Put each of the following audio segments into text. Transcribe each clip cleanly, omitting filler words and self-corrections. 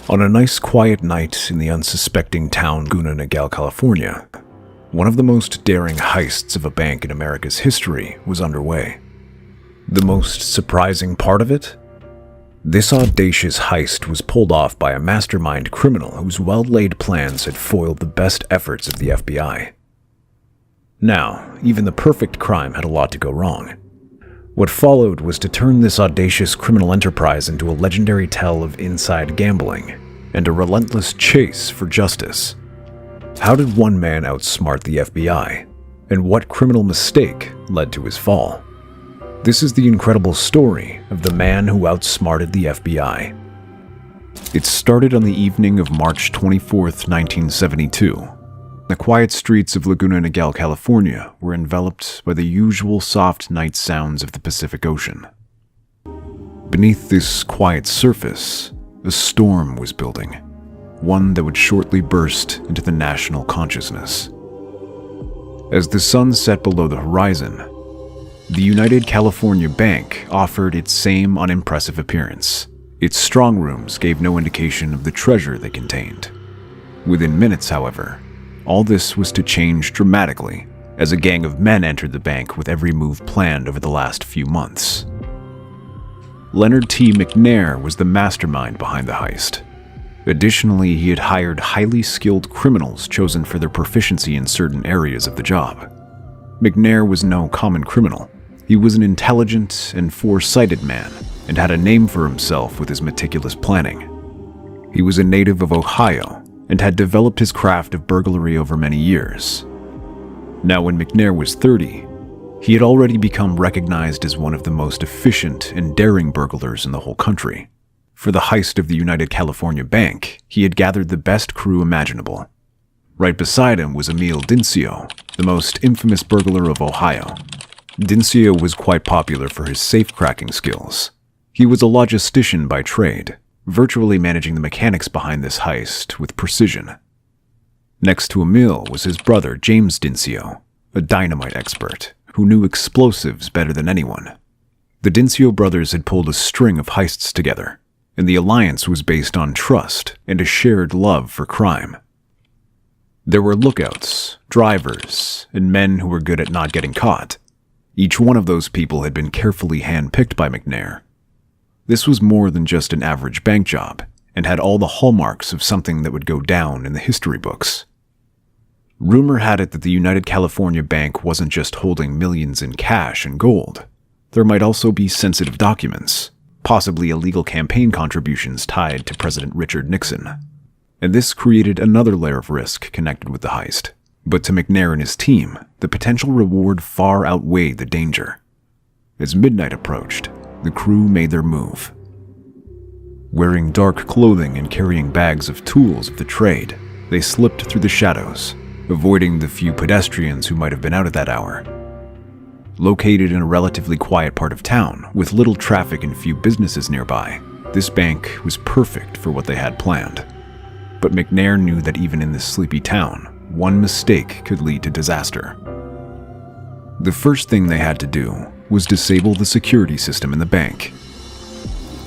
On a nice quiet night in the unsuspecting town Laguna Niguel, California, one of the most daring heists of a bank in America's history was underway. The most surprising part of it? This audacious heist was pulled off by a mastermind criminal whose well-laid plans had foiled the best efforts of the FBI. Now, even the perfect crime had a lot to go wrong. What followed was to turn this audacious criminal enterprise into a legendary tale of inside gambling and a relentless chase for justice. How did one man outsmart the FBI? And what criminal mistake led to his fall? This is the incredible story of the man who outsmarted the FBI. It started on the evening of March 24th, 1972. The quiet streets of Laguna Niguel, California were enveloped by the usual soft night sounds of the Pacific Ocean. Beneath this quiet surface, a storm was building, one that would shortly burst into the national consciousness. As the sun set below the horizon, the United California Bank offered its same unimpressive appearance. Its strong rooms gave no indication of the treasure they contained. Within minutes, however, all this was to change dramatically as a gang of men entered the bank with every move planned over the last few months. Leonard T. McNair was the mastermind behind the heist. Additionally, he had hired highly skilled criminals chosen for their proficiency in certain areas of the job. McNair was no common criminal. He was an intelligent and foresighted man and had a name for himself with his meticulous planning. He was a native of Ohio and had developed his craft of burglary over many years. Now, when McNair was 30, he had already become recognized as one of the most efficient and daring burglars in the whole country. For the heist of the United California Bank, he had gathered the best crew imaginable. Right beside him was Emil Dincio, the most infamous burglar of Ohio. Dincio was quite popular for his safe-cracking skills. He was a logistician by trade, virtually managing the mechanics behind this heist with precision. Next to Emil was his brother, James Dincio, a dynamite expert who knew explosives better than anyone. The Dincio brothers had pulled a string of heists together, and the alliance was based on trust and a shared love for crime. There were lookouts, drivers, and men who were good at not getting caught. Each one of those people had been carefully handpicked by McNair. This was more than just an average bank job, and had all the hallmarks of something that would go down in the history books. Rumor had it that the United California Bank wasn't just holding millions in cash and gold. There might also be sensitive documents, possibly illegal campaign contributions tied to President Richard Nixon. And this created another layer of risk connected with the heist. But to McNair and his team, the potential reward far outweighed the danger. As midnight approached, the crew made their move. Wearing dark clothing and carrying bags of tools of the trade, they slipped through the shadows, avoiding the few pedestrians who might have been out at that hour. Located in a relatively quiet part of town, with little traffic and few businesses nearby, this bank was perfect for what they had planned. But McNair knew that even in this sleepy town, one mistake could lead to disaster. The first thing they had to do was disable the security system in the bank.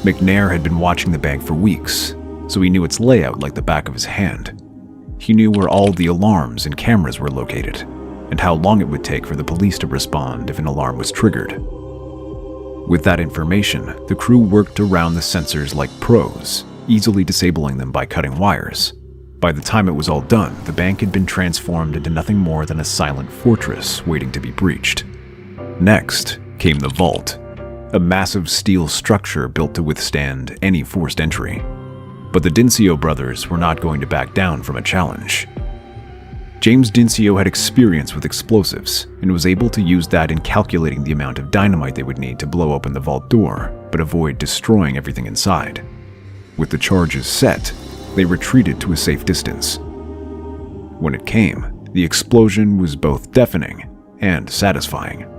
McNair had been watching the bank for weeks, so he knew its layout like the back of his hand. He knew where all the alarms and cameras were located, and how long it would take for the police to respond if an alarm was triggered. With that information, the crew worked around the sensors like pros, easily disabling them by cutting wires. By the time it was all done, the bank had been transformed into nothing more than a silent fortress waiting to be breached. Next came the vault, a massive steel structure built to withstand any forced entry. But the Dincio brothers were not going to back down from a challenge. James Dincio had experience with explosives and was able to use that in calculating the amount of dynamite they would need to blow open the vault door, but avoid destroying everything inside. With the charges set, they retreated to a safe distance. When it came, the explosion was both deafening and satisfying.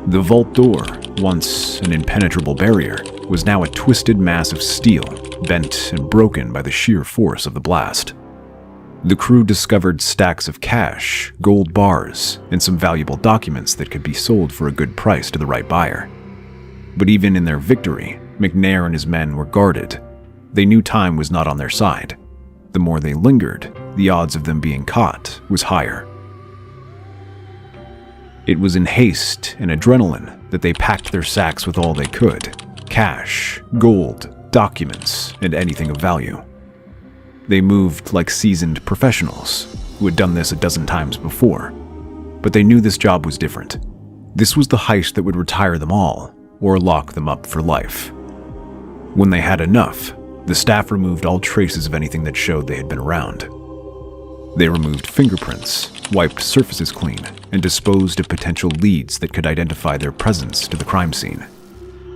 The vault door, once an impenetrable barrier, was now a twisted mass of steel, bent and broken by the sheer force of the blast. The crew discovered stacks of cash, gold bars, and some valuable documents that could be sold for a good price to the right buyer. But even in their victory, McNair and his men were guarded. They knew time was not on their side. The more they lingered, the odds of them being caught was higher. It was in haste and adrenaline that they packed their sacks with all they could: cash, gold, documents, and anything of value. They moved like seasoned professionals who had done this a dozen times before, but they knew this job was different. This was the heist that would retire them all or lock them up for life. When they had enough, the staff removed all traces of anything that showed they had been around. They removed fingerprints, wiped surfaces clean, and disposed of potential leads that could identify their presence to the crime scene.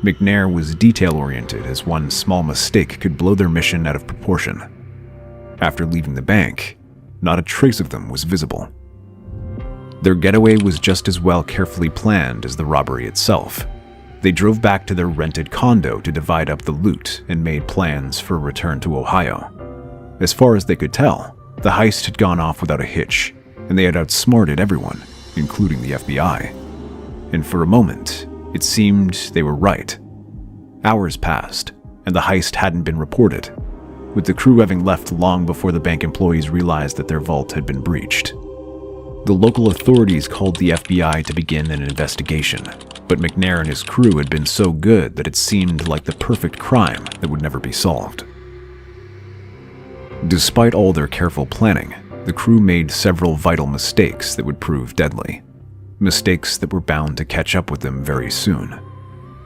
McNair was detail-oriented, as one small mistake could blow their mission out of proportion. After leaving the bank, not a trace of them was visible. Their getaway was just as well carefully planned as the robbery itself. They drove back to their rented condo to divide up the loot and made plans for a return to Ohio. As far as they could tell, the heist had gone off without a hitch, and they had outsmarted everyone, including the FBI. And for a moment, it seemed they were right. Hours passed, and the heist hadn't been reported, with the crew having left long before the bank employees realized that their vault had been breached. The local authorities called the FBI to begin an investigation, but McNair and his crew had been so good that it seemed like the perfect crime that would never be solved. Despite all their careful planning, the crew made several vital mistakes that would prove deadly. Mistakes that were bound to catch up with them very soon.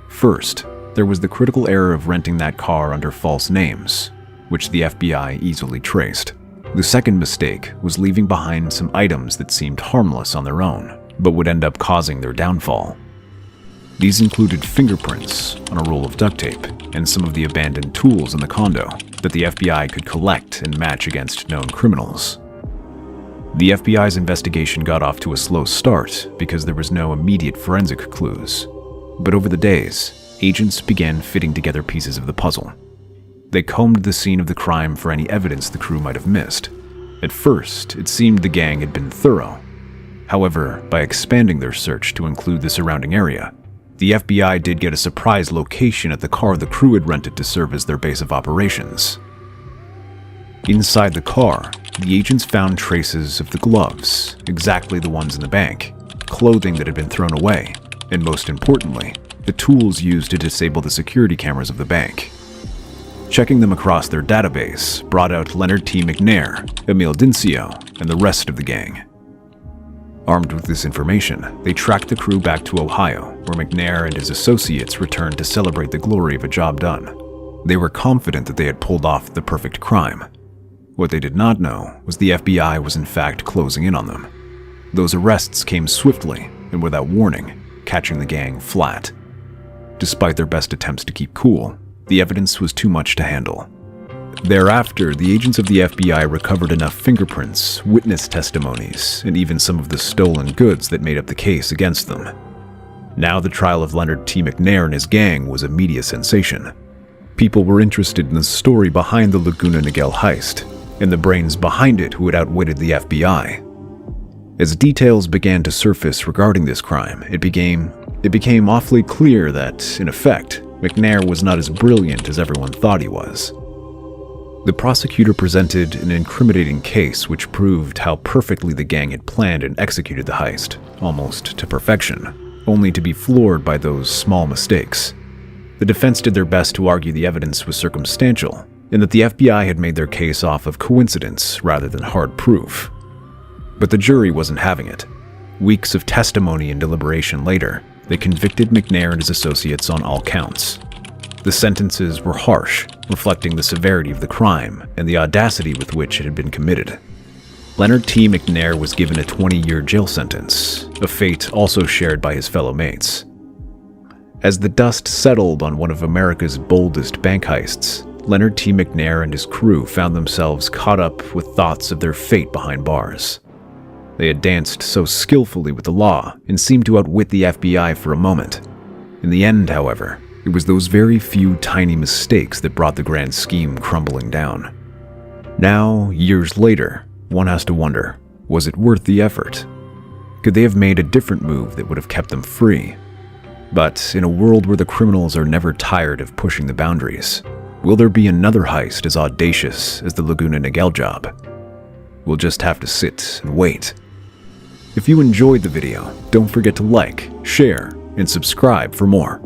First, there was the critical error of renting that car under false names, which the FBI easily traced. The second mistake was leaving behind some items that seemed harmless on their own, but would end up causing their downfall. These included fingerprints on a roll of duct tape and some of the abandoned tools in the condo that the FBI could collect and match against known criminals. The FBI's investigation got off to a slow start because there was no immediate forensic clues. But over the days, agents began fitting together pieces of the puzzle. They combed the scene of the crime for any evidence the crew might have missed. At first, it seemed the gang had been thorough. However, by expanding their search to include the surrounding area, the FBI did get a surprise location at the car the crew had rented to serve as their base of operations. Inside the car, the agents found traces of the gloves, exactly the ones in the bank, clothing that had been thrown away, and most importantly, the tools used to disable the security cameras of the bank. Checking them across their database brought out Leonard T. McNair, Emil Dincio, and the rest of the gang. Armed with this information, they tracked the crew back to Ohio, where McNair and his associates returned to celebrate the glory of a job done. They were confident that they had pulled off the perfect crime. What they did not know was the FBI was in fact closing in on them. Those arrests came swiftly and without warning, catching the gang flat. Despite their best attempts to keep cool, the evidence was too much to handle. Thereafter, the agents of the FBI recovered enough fingerprints, witness testimonies, and even some of the stolen goods that made up the case against them. Now the trial of Leonard T. McNair and his gang was a media sensation. People were interested in the story behind the Laguna Niguel heist, and the brains behind it who had outwitted the FBI. As details began to surface regarding this crime, it became awfully clear that, in effect, McNair was not as brilliant as everyone thought he was. The prosecutor presented an incriminating case which proved how perfectly the gang had planned and executed the heist, almost to perfection, only to be floored by those small mistakes. The defense did their best to argue the evidence was circumstantial, and that the FBI had made their case off of coincidence rather than hard proof. But the jury wasn't having it. Weeks of testimony and deliberation later, they convicted McNair and his associates on all counts. The sentences were harsh, reflecting the severity of the crime and the audacity with which it had been committed. Leonard T. McNair was given a 20-year jail sentence, a fate also shared by his fellow mates. As the dust settled on one of America's boldest bank heists, Leonard T. McNair and his crew found themselves caught up with thoughts of their fate behind bars. They had danced so skillfully with the law and seemed to outwit the FBI for a moment. In the end, however, it was those very few tiny mistakes that brought the grand scheme crumbling down. Now, years later, one has to wonder, was it worth the effort? Could they have made a different move that would have kept them free? But in a world where the criminals are never tired of pushing the boundaries, Will there be another heist as audacious as the Laguna Niguel job? We'll just have to sit and wait. If you enjoyed the video, don't forget to like, share, and subscribe for more.